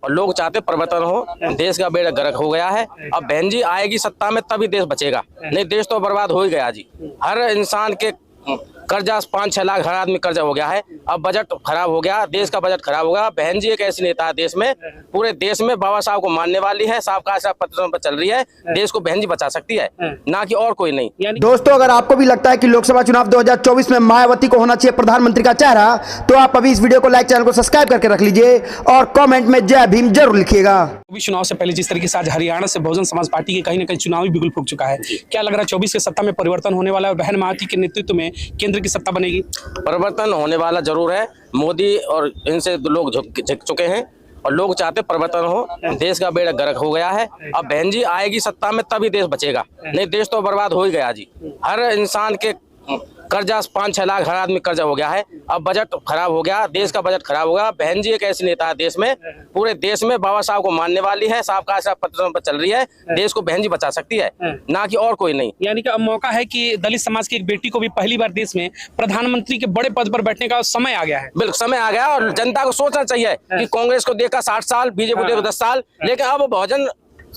और लोग चाहते परिवर्तन हो। देश का बेड़ा गर्क हो गया है। अब बहन जी आएगी सत्ता में तभी देश बचेगा, नहीं देश तो बर्बाद हो ही गया जी। हर इंसान के कर्जा 5-6 लाख हर आदमी कर्जा हो गया है। अब बजट खराब हो गया, देश का बजट खराब होगा। बहन जी एक ऐसी नेता है देश में, पूरे देश में बाबा साहब को मानने वाली है, साहब का ऐसा पत्र पर चल रही है, देश को बहन जी बचा सकती है, ना कि और कोई नहीं। दोस्तों, अगर आपको भी लगता है कि लोकसभा चुनाव 2024 में मायावती को होना चाहिए प्रधानमंत्री का चेहरा, तो आप अभी इस वीडियो को लाइक, चैनल को सब्सक्राइब करके रख लीजिए और कमेंट में जय भीम जरूर लिखिएगा। चुनाव से पहले जिस तरीके से आज हरियाणा से बहुजन समाज पार्टी के कहीं ना कहीं चुनावी बिगुल फूक चुका है, क्या लग रहा है 24 के सत्ता में परिवर्तन होने वाला है और बहन मायावती के नेतृत्व में केंद्र की सत्ता बनेगी? परिवर्तन होने वाला जरूर है। मोदी और इनसे लोग झुक चुके हैं और लोग चाहते परिवर्तन हो। देश का बेड़ा गर्क हो गया है। अब बहन जी आएगी सत्ता में तभी देश बचेगा, नहीं देश तो बर्बाद हो ही गया जी। हर इंसान के कर्जा 5-6 लाख हर आदमी कर्जा हो गया है। अब बजट खराब हो गया, देश का बजट खराब होगा। बहन जी एक ऐसी नेता है देश में, पूरे देश में बाबा साहब को मानने वाली है, साहब का ऐसा पत्र पर चल रही है, देश को बहन जी बचा सकती है, ना कि और कोई नहीं। यानी कि अब मौका है कि दलित समाज की एक बेटी को भी पहली बार देश में प्रधानमंत्री के बड़े पद पर बैठने का समय आ गया है। बिल्कुल समय आ गया और जनता को सोचना चाहिए कि कांग्रेस को देखा 60 साल, बीजेपी को देखा 10 साल, लेकिन अब बहुजन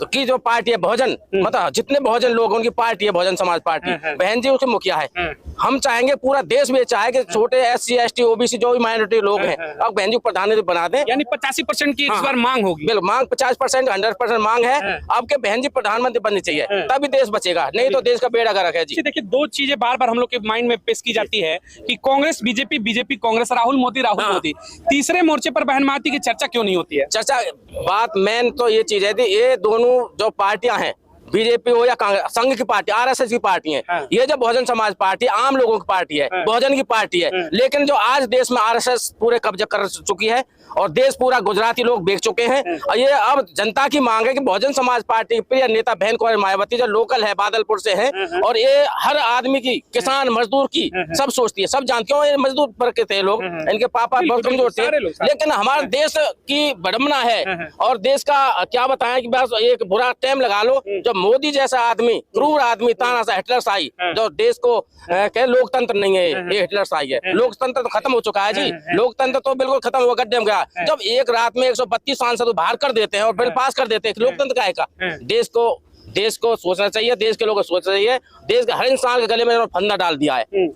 की जो पार्टी है, बहुजन मतलब जितने बहुजन लोग उनकी पार्टी है बहुजन समाज पार्टी, बहन जी उसके मुखिया है। हम चाहेंगे पूरा देश में चाहे कि छोटे SC ST OBC जो भी माइनॉरिटी लोग हैं, अब बहन जी प्रधानमंत्री बना दें। यानी 85% की इस बार मांग होगी। बिल्कुल मांग 50%, 100% मांग है। अब के बहन जी प्रधानमंत्री बननी चाहिए, तभी देश बचेगा, नहीं तो देश का बेड़ा गर्क है जी। देखिए, दो चीजें बार बार हम लोग के माइंड में पेश की जाती है कि कांग्रेस बीजेपी, बीजेपी कांग्रेस, राहुल मोदी राहुल मोदी। तीसरे मोर्चे पर बहन मायावती की चर्चा क्यों नहीं होती है? चर्चा बात मेन तो ये चीज है, ये दोनों जो पार्टियां हैं, बीजेपी हो या कांग्रेस, संघ की पार्टी, RSS की पार्टी है, ये जो बहुजन समाज पार्टी आम लोगों की पार्टी है, बहुजन की पार्टी है। लेकिन जो आज देश में RSS पूरे कब्जा कर चुकी है और देश पूरा गुजराती लोग बेच चुके हैं। और ये अब जनता की मांग है कि बहुजन समाज पार्टी की प्रिय नेता बहन कुमारी मायावती जो लोकल है, बादलपुर से है, और ये हर आदमी की, किसान मजदूर की सब सोचती है, सब जानती हो। ये मजदूर वर्ग के थे लोग, इनके पापा बहुत कमजोर थे, लेकिन हमारे देश की बड़मना है और देश का क्या बताएं कि बस एक बुरा टाइम लगा लो, जब मोदी जैसा आदमी, क्रूर आदमी, तानाशाह हिटलरशाही, जो देश को कहे लोकतंत्र नहीं है, ये हिटलरशाही है। लोकतंत्र तो खत्म हो चुका है जी, लोकतंत्र तो बिल्कुल खत्म हुआ, गड्ढे में गया। जब एक रात में 132 सांसद बाहर कर देते हैं और बिल पास कर देते हैं, लोकतंत्र का है का? देश को सोचना चाहिए, देश के लोगों को सोचना चाहिए। देश के हर इंसान के गले में फंदा डाल दिया है।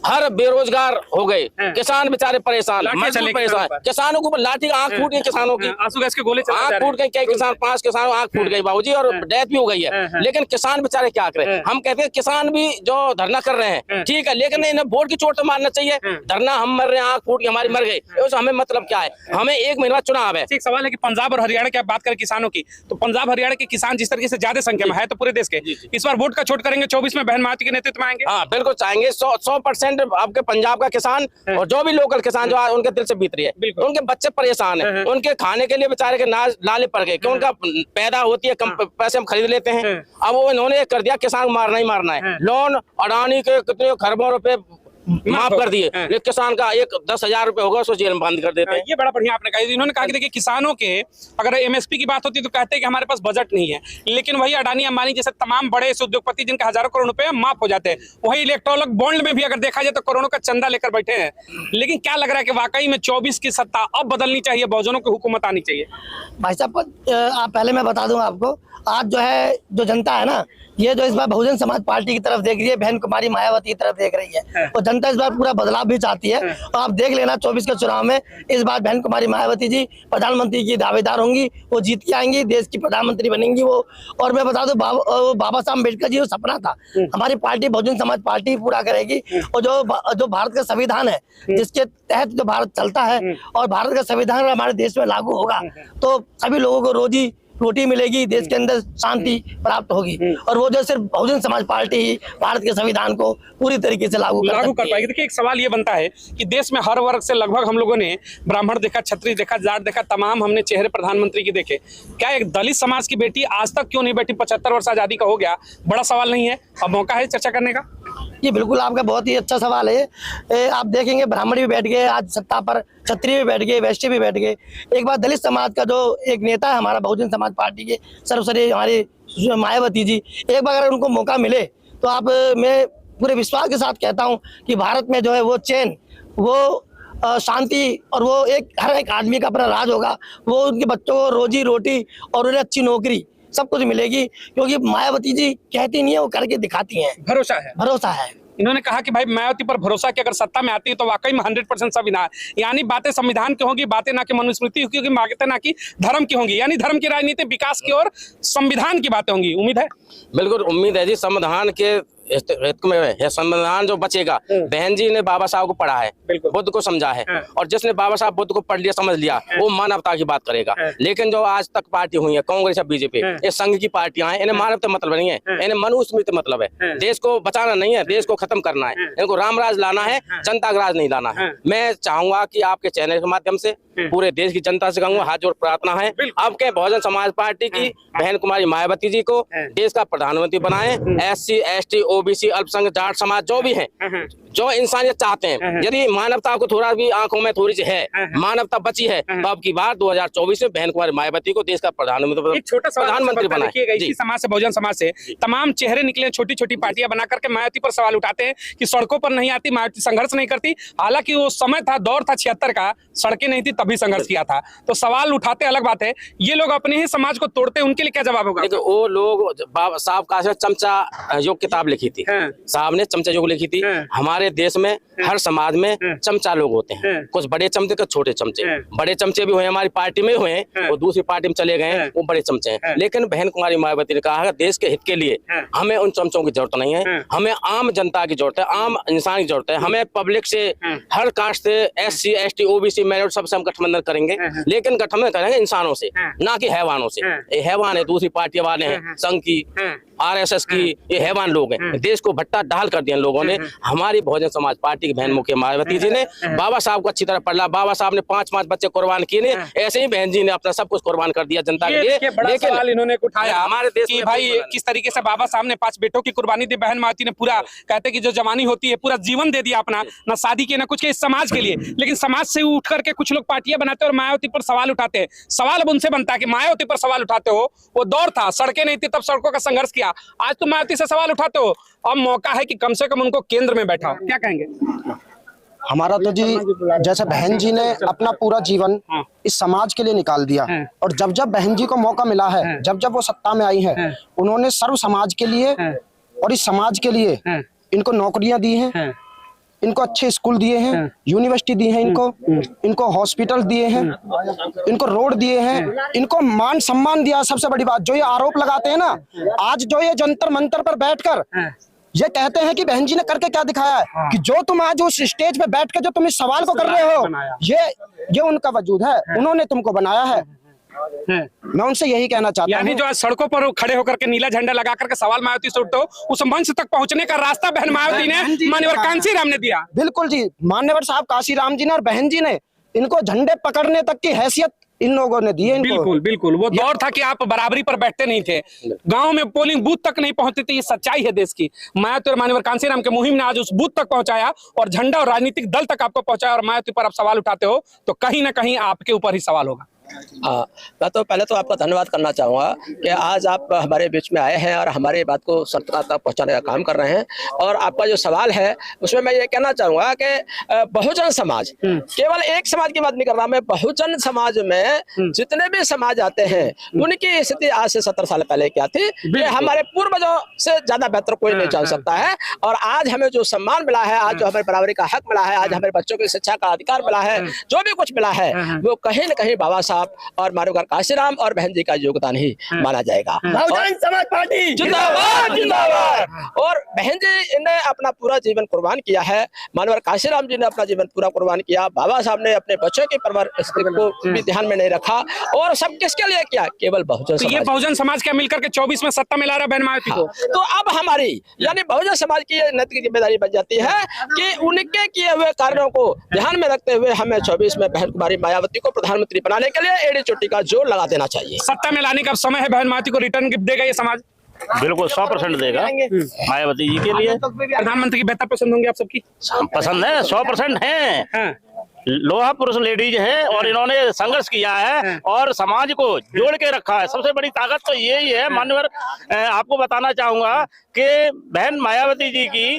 हर बेरोजगार हो गए, किसान बेचारे परेशान, मजदूर परेशान, किसानों के ऊपर लाठी आंख फूट गई, किसानों की आंसू गैस के गोले आंख फूट गई। कई किसान, 5 किसानों आंख फूट गई बाबूजी, और डेथ भी हो गई है। लेकिन किसान बेचारे क्या करें? हम कहते हैं किसान भी जो धरना कर रहे हैं ठीक है, लेकिन इन्हें वोट की चोट तो मारना चाहिए। धरना हम मर रहे हैं, आंख फूट के हमारी मर गई, उससे हमें मतलब क्या है? हमें 1 महीने बाद चुनाव है। एक सवाल है कि पंजाब और हरियाणा की आप बात करें किसानों की, तो पंजाब हरियाणा के किसान जिस तरीके से ज्यादा संख्या में है, तो पूरे देश के इस बार वोट का चोट करेंगे 24 में बहन मायावती के नेतृत्व में आएंगे। हाँ बिल्कुल चाहेंगे, 100% आपके पंजाब का किसान और जो भी लोकल किसान जो उनके दिल से बीत रही है, उनके बच्चे परेशान हैं, उनके खाने के लिए बेचारे के लाले पड़ गए, क्योंकि उनका पैदा होती है कम पैसे हम खरीद लेते हैं। अब वो इन्होंने कर दिया किसान को मारना ही मारना है। लोन अडानी के कितने खरबों रुपए माफ कर दिए, लेकिन किसान का 10,000 रुपए होगा उसको जेल में बंद कर देते हैं। ये बड़ा बढ़िया आपने कहा। इन्होंने कहा कि देखिए किसानों के अगर MSP की बात होती है तो कहते हैं कि हमारे पास बजट नहीं है, लेकिन वही अडानी अंबानी जैसे तमाम बड़े उद्योगपति जिनके हजारों करोड़ रुपए माफ हो जाते हैं, वही इलेक्टोरल बॉन्ड में भी अगर देखा जाए तो करोड़ों का चंदा लेकर बैठे हैं। लेकिन क्या लग रहा है कि वाकई में 24 की सत्ता अब बदलनी चाहिए, बहुजनों की हुकूमत आनी चाहिए? भाई साहब, आप पहले मैं बता दूं आपको, आज जो है जो जनता है ना, ये जो इस बार बहुजन समाज पार्टी की तरफ देख रही है, बहन कुमारी मायावती की तरफ देख रही है, और जनता इस बार पूरा बदलाव भी चाहती है। और आप देख लेना 24 के चुनाव में इस बार बहन कुमारी मायावती जी प्रधानमंत्री की दावेदार होंगी, वो जीत के आएंगी, देश की प्रधानमंत्री बनेंगी वो। और मैं बता दूं बाबा साहब अम्बेडकर जी जो सपना था, हमारी पार्टी बहुजन समाज पार्टी पूरा करेगी। और जो भारत का संविधान है, जिसके तहत जो भारत चलता है, और भारत का संविधान हमारे देश में लागू होगा तो सभी लोगों को रोजी रोटी मिलेगी, देश के अंदर शांति प्राप्त होगी। और वो जो सिर्फ बहुजन समाज पार्टी ही भारत के संविधान को पूरी तरीके से लागू कर पाएगी। देखिए, एक सवाल ये बनता है कि देश में हर वर्ग से लगभग हम लोगों ने ब्राह्मण देखा, क्षत्रिय देखा, जाट देखा, तमाम हमने चेहरे प्रधानमंत्री की देखे। क्या एक दलित समाज की बेटी आज तक क्यों नहीं बैठी? 75 वर्ष आजादी का हो गया, बड़ा सवाल नहीं है? अब मौका है चर्चा करने का। ये बिल्कुल आपका बहुत ही अच्छा सवाल है। आप देखेंगे ब्राह्मण भी बैठ गए आज सत्ता पर, क्षत्रिय भी बैठ गए, वैश्य भी बैठ गए। एक बार दलित समाज का जो एक नेता है हमारा बहुजन समाज पार्टी के सर्वश्रेष्ठ हमारे मायावती जी, एक बार अगर उनको मौका मिले तो मैं पूरे विश्वास के साथ कहता हूं कि भारत में जो है वो चैन, वो शांति, और वो हर एक आदमी का अपना राज होगा। वो उनके बच्चों को रोजी रोटी और उन्हें अच्छी नौकरी सब कुछ मिलेगी, क्योंकि मायावती जी कहती नहीं है, वो करके दिखाती हैं। भरोसा है। इन्होंने कहा कि भाई मायावती पर भरोसा कि अगर सत्ता में आती है तो वाकई में 100% संविधान, यानी बातें संविधान की होंगी, बातें ना कि मनुस्मृति की होंगी, बातें ना कि धर्म की होंगी, यानी धर्म की राजनीति, विकास की और संविधान की बातें होंगी। उम्मीद है, बिल्कुल उम्मीद है जी। संविधान के हित में है, संविधान जो बचेगा। बहन जी ने बाबा साहब को पढ़ा है, बुद्ध को समझा है, और जिसने बाबा साहब बुद्ध को पढ़ लिया, समझ लिया, वो मानवता की बात करेगा। लेकिन जो आज तक पार्टी हुई है, कांग्रेस या बीजेपी, ये संघ की पार्टियां हैं, इन्हें मानवता मतलब नहीं है, इन्हें मनुस्मृति मतलब है। देश को बचाना नहीं है, देश को खत्म करना है, इनको राम राज लाना है, जनता का राज नहीं लाना है। मैं चाहूंगा कि आपके चैनल के माध्यम से पूरे देश की जनता से कहूंगा, हाथ जोड़ प्रार्थना है, आपके बहुजन समाज पार्टी की बहन कुमारी मायावती जी को देश का प्रधानमंत्री बनाएं। SC ST OBC अल्पसंख्यक जाट समाज जो भी हैं, जो इंसानियत चाहते हैं, यदि मानवता को थोड़ा भी आंखों में थोड़ी सी है, मानवता बची है, तो अब की बार 2024 में बहन कुमारी मायावती को देश का प्रधानमंत्री बनाएं। इसी समाज से, बहुजन समाज से तमाम चेहरे निकले, छोटी छोटी पार्टियां बना करके मायावती पर सवाल उठाते हैं कि सड़कों पर नहीं आती, मायावती संघर्ष नहीं करती। हालांकि वो समय था, दौर था 76 का, सड़कें नहीं थी तभी संघर्ष किया था। तो सवाल उठाते अलग बात है, ये लोग अपने ही समाज को तोड़ते, उनके लिए क्या जवाब होगा? वो लोग साहब का चमचा योग किताब लिखी थी, साहब ने चमचा योग लिखी थी। हमारे देश में हर समाज में चमचा लोग होते हैं, कुछ बड़े चमचे, कुछ छोटे चमचे। बड़े चमचे भी हुए, हमारी पार्टी में हुए, वो दूसरी पार्टी में चले गए, वो बड़े चमचे हैं। लेकिन बहन कुमारी मायावती ने कहा है, देश के हित के लिए हमें उन चमचों की जरूरत नहीं है, हमें आम जनता की जरूरत है, आम इंसान की जरूरत है। हमें पब्लिक से, हर कास्ट से, SC ST OBC मैरिट सबसे हम गठबंधन करेंगे, लेकिन गठबंधन करेंगे इंसानों से, ना कि हैवानों से। ये हैवान है, दूसरी पार्टी वाले हैं, संघ की, RSS की, ये हैवान लोग हैं। देश को भट्टा डाल कर दिया लोगों ने। हमारी बहुजन समाज पार्टी की बहन मुखिया मायावती जी ने बाबा साहब को अच्छी तरह पढ़ा, बाबा साहब ने 5 बच्चे कुर्बान किए, ऐसे ही बहन जी ने अपना सब कुछ कुर्बान कर दिया जनता के लिए। लेकिन सवाल इन्होंने उठाया हमारे देश कि भाई किस तरीके से बाबा साहब ने 5 बेटों की कुर्बानी दी, बहन मायावती ने पूरा, कहते कि जो जवानी होती है, पूरा जीवन दे दिया अपना, ना शादी के ना कुछ के, इस समाज के लिए। लेकिन समाज से उठ करके कुछ लोग पार्टियां बनाते हैं और मायावती पर सवाल उठाते हैं। सवाल अब उनसे बनता है कि मायावती पर सवाल उठाते हो, वो दौर था, सड़कें नहीं थी, तब सड़कों का संघर्ष किया, आज तुम मायावती से सवाल उठाते हो, अब मौका है कि कम से कम उनको केंद्र में बैठाओ। क्या कहेंगे? हमारा तो जी, जैसे बहन जी ने अपना पूरा जीवन इस समाज के लिए निकाल दिया, और जब जब बहन जी को मौका मिला है, जब जब वो सत्ता में आई है, उन्होंने सर्व समाज के लिए और इस समाज के लिए इनको नौकरियां दी हैं, इनको अच्छे स्कूल दिए हैं, यूनिवर्सिटी दी है, इनको हॉस्पिटल दिए हैं, इनको रोड दिए हैं, इनको मान सम्मान दिया। सबसे बड़ी बात, जो ये आरोप लगाते हैं ना, आज जो ये जंतर मंतर पर बैठकर ये कहते हैं कि बहन जी ने करके क्या दिखाया है, कि जो तुम आज उस स्टेज पे बैठ के जो तुम इस सवाल को कर रहे हो, ये उनका वजूद है, उन्होंने तुमको बनाया है। मैं उनसे यही कहना चाहता हूँ, यानी जो आज सड़कों पर खड़े होकर के नीला झंडा लगा करके सवाल मायावती से उठते हो, उस मंच तक पहुंचने का रास्ता बहन मायावती ने, मान्यवर कांशीराम ने दिया। बिल्कुल जी, मान्यवर साहब कांशीराम जी ने और बहन जी ने इनको झंडे पकड़ने तक की हैसियत इन लोगों ने दी है इनको। बिल्कुल बिल्कुल, वो दौर था कि आप बराबरी पर बैठते नहीं थे, गांव में पोलिंग बूथ तक नहीं पहुंचते थे। ये सच्चाई है देश की। मायावती और मान्यवर कांशीराम के मुहिम ने आज उस बूथ तक पहुंचाया और झंडा और राजनीतिक दल तक आपको पहुंचाया, और मायावती पर आप सवाल उठाते हो तो कहीं ना कहीं आपके ऊपर ही सवाल होगा। मैं तो पहले तो आपका धन्यवाद करना चाहूँगा कि आज आप हमारे बीच में आए हैं और हमारी बात को सरकार तक पहुँचाने का काम कर रहे हैं। और आपका जो सवाल है उसमें मैं ये कहना चाहूँगा कि बहुजन समाज, केवल एक समाज की बात नहीं कर रहा मैं, बहुजन समाज में जितने भी समाज आते हैं उनकी स्थिति आज से 70 साल पहले क्या थी, ये हमारे पूर्वजों से ज्यादा बेहतर कोई नहीं जान सकता है। और आज हमें जो सम्मान मिला है, आज जो हमें बराबरी का हक मिला है, आज हमारे बच्चों की शिक्षा का अधिकार मिला है, जो भी कुछ मिला है वो कहीं न कहीं बाबा साहब और मानवकर कांशीराम और बहन जी का योगदान ही माना जाएगा। बहुजन समाज पार्टी जिंदाबाद जिंदाबाद। और बहन जी ने अपना पूरा जीवन कुर्बान किया है, मानवर कांशीराम जी ने अपना जीवन पूरा कुर्बान किया, बाबा साहब ने अपने बच्चों की परवरिश को भी ध्यान में नहीं रखा, और सब किसके लिए किया, केवल बहुजन समाज। ये बहुजन समाज क्या मिलकर के 24 में सत्ता में ला रहा बहन मायावती को। तो अब हमारी यानी बहुजन समाज की नैतिक जिम्मेदारी बन जाती है कि उनके किए हुए कार्यों को ध्यान में रखते हुए हमें 24 में बहन कुमारी मायावती को प्रधानमंत्री बनाने के लिए एड़ी चोटी का जोर लगा देना चाहिए। सत्ता में लाने का समय है, बहन मायावती को रिटर्न गिफ्ट देगा ये समाज। बिल्कुल 100% देगा मायावती जी के लिए। प्रधानमंत्री की बेहतर पसंद होंगे आप सबकी? पसंद है, 100% है। लोहा पुरुष लेडीज है और इन्होंने संघर्ष किया है और समाज को जोड़ के रखा है। सबसे बड़ी ताकत तो यही है। मान्यवर आपको बताना चाहूंगा कि बहन मायावती जी की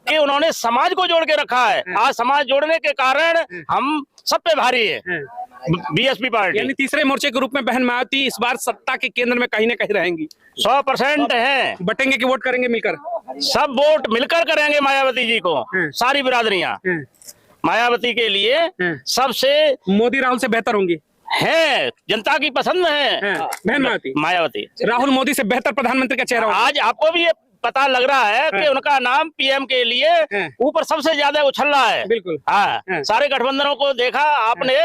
कि उन्होंने समाज को जोड़ के रखा है। आज समाज जोड़ने के कारण हम सब पे भारी है बीएसपी पार्टी। यानी तीसरे मोर्चे के रूप में बहन मायावती इस बार सत्ता के केंद्र में कहीं ना कहीं रहेंगी। 100% है। बटेंगे कि वोट करेंगे मिलकर? सब वोट मिलकर करेंगे मायावती जी को, सारी बिरादरियां मायावती के लिए सबसे मोदी राहुल से बेहतर होंगी है, जनता की पसंद है बहन मायावती। राहुल मोदी से बेहतर प्रधानमंत्री का चेहरा होगा। आज आपको भी ये पता लग रहा है कि उनका नाम पीएम के लिए ऊपर सबसे ज्यादा उछल रहा है। बिल्कुल। हाँ, सारे गठबंधनों को देखा आपने,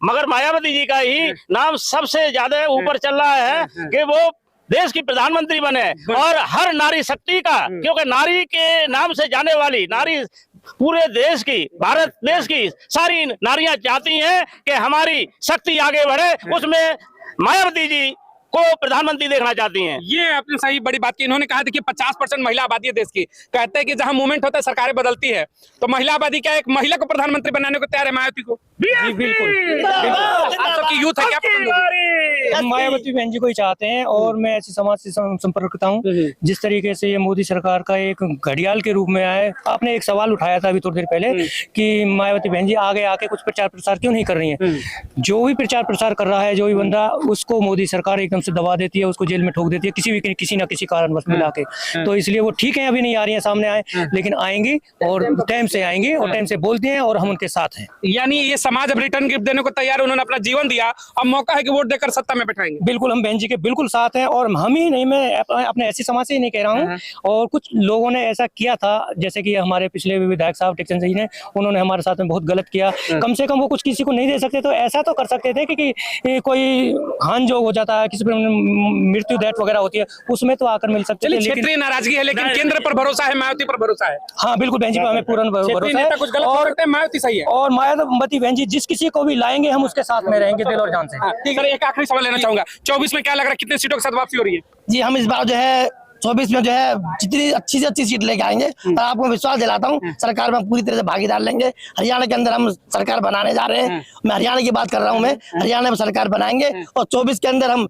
मगर मायावती जी का ही नाम सबसे ज्यादा ऊपर चल रहा है कि वो देश की प्रधानमंत्री बने और हर नारी शक्ति का, क्योंकि नारी के नाम से जाने वाली नारी पूरे देश की, भारत देश की सारी नारियां चाहती हैं कि हमारी शक्ति आगे बढ़े, उसमें मायावती जी को प्रधानमंत्री देखना चाहती हैं। ये आपने सही बड़ी बात की। इन्होंने कहा था कि 50% महिला आबादी है देश की। कहते हैं कि जहां मूवमेंट होता है सरकारें बदलती है, तो महिला आबादी क्या एक महिला को प्रधानमंत्री बनाने को तैयार है मायावती को? जी बिल्कुल। आप सबकी यूथ है, क्या पसंद होगी? हम मायावती बहन जी को ही चाहते हैं और मैं ऐसी समाज से संपर्क करता हूँ जिस तरीके से ये मोदी सरकार का एक घड़ियाल के रूप में आया है। आपने एक सवाल उठाया था अभी थोड़ी देर पहले कि मायावती बहन जी आगे आके कुछ प्रचार प्रसार क्यों नहीं कर रही हैं। जो भी प्रचार प्रसार कर रहा है, जो भी बंदा, उसको मोदी सरकार एकदम से दबा देती है, उसको जेल में ठोक देती है किसी ना किसी कारणवश मिला के। तो इसलिए वो ठीक है, अभी नहीं आ रही है सामने आए, लेकिन आएंगी और टाइम से आएंगी और टाइम से बोलती हैं और हम उनके साथ हैं। यानी ये समाज अब रिटर्न गिफ्ट देने को तैयार है, उन्होंने अपना जीवन दिया, अब मौका है कि वोट देकर सत्ता में बैठाएंगे। बिल्कुल, हम बहन जी के बिल्कुल साथ हैं और हम ही नहीं, मैं अपने ऐसी समाज से ही नहीं कह रहा हूँ। और कुछ लोगों ने ऐसा किया था, जैसे कि हमारे पिछले विधायक साहब टेक्चंद जी ने, उन्होंने हमारे साथ में बहुत गलत किया। कम से कम वो कुछ किसी को नहीं दे सकते तो ऐसा तो कर सकते थे कि कोई हान जो हो जाता है, किसी पर मृत्यु डेथ वगैरह होती है, उसमें तो आकर मिल सकते थे। क्षेत्रीय नाराजगी है, लेकिन केंद्र पर भरोसा है, मायावती पर भरोसा है। हाँ बिल्कुल, बहन जी पर हमें पूर्ण भरोसा है। कुछ गलत हो सकता है, मायावती सही है। और मायावती बहन जी जिस किसी को भी लाएंगे हम उसके साथ में रहेंगे दिल और जान से। ठीक है, एक आखिरी सवाल लेना चाहूंगा, 24 में क्या लग रहा है कितने सीटों के साथ वापसी हो रही है? जी हम इस बार जो है 24 में जो है जितनी अच्छी से अच्छी सीट लेके आएंगे और आपको विश्वास दिलाता हूँ सरकार में पूरी तरह से भागीदार लेंगे। हरियाणा के अंदर हम सरकार बनाने जा रहे हैं, मैं हरियाणा की बात कर रहा हूँ, मैं हरियाणा में सरकार बनाएंगे और 24 के अंदर हम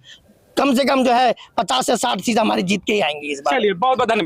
कम से कम जो है 50 से 60 सीट हमारी जीत के ही आएंगी इस बार। चलिए, बहुत बहुत धन्यवाद।